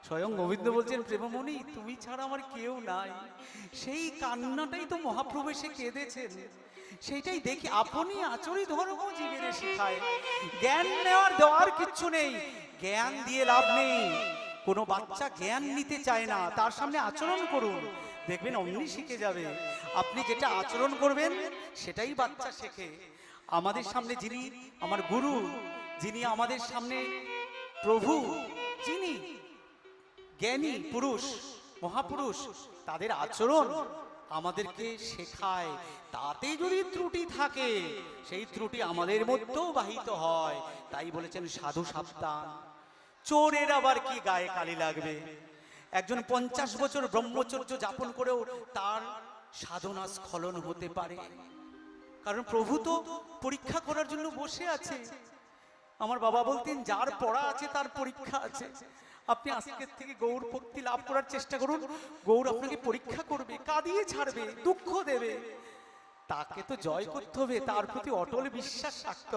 স্বয়ং গোবিন্দ বলছেন, প্রেমমণি তুমি ছাড়া আমার কেউ নাই। সেই কান্নাটাই তো মহাপ্রভু এসে কেঁদেছেন, সেইটাই দেখি। আপনি আচরি ধর্ম জীবের শেখায়। জ্ঞান নেওয়ার দেওয়ার কিচ্ছু নেই, জ্ঞান দিয়ে লাভ নেই। কোনো বাচ্চা জ্ঞান নিতে চায় না, তার সামনে আচরণ করুন, দেখবেন অমনি শিখে যাবে। আপনি যেটা আচরণ করবেন সেটাই বাচ্চা শেখে। আমাদের সামনে যিনি আমার গুরু, যিনি আমাদের সামনে প্রভু, যিনি জ্ঞানী পুরুষ, মহাপুরুষ, তাদের আচরণ আমাদেরকে শেখায়। তাতে যদি ত্রুটি থাকে, সেই ত্রুটি আমাদের মধ্যেও বাহিত হয়। তাই বলেছেন সাধু সাবধান, চোরের আবার কি গায়ে কালি লাগবে। একজন 50 বছর ব্রহ্মচর্য যাপন করেও তার সাধনা স্খলন হতে পারে, কারণ প্রভু তো পরীক্ষা করার জন্য বসে আছে। আমার বাবা বলতেন, যার পড়া আছে তার পরীক্ষা আছে। আপনি আজকের থেকে গৌর ভক্তি লাভ করার চেষ্টা করুন, গৌর আপনাকে পরীক্ষা করবে, কাঁদিয়ে ছাড়বে, দুঃখ দেবে, তাকে তো জয় করতে হবে, তার প্রতি অটল বিশ্বাস রাখতে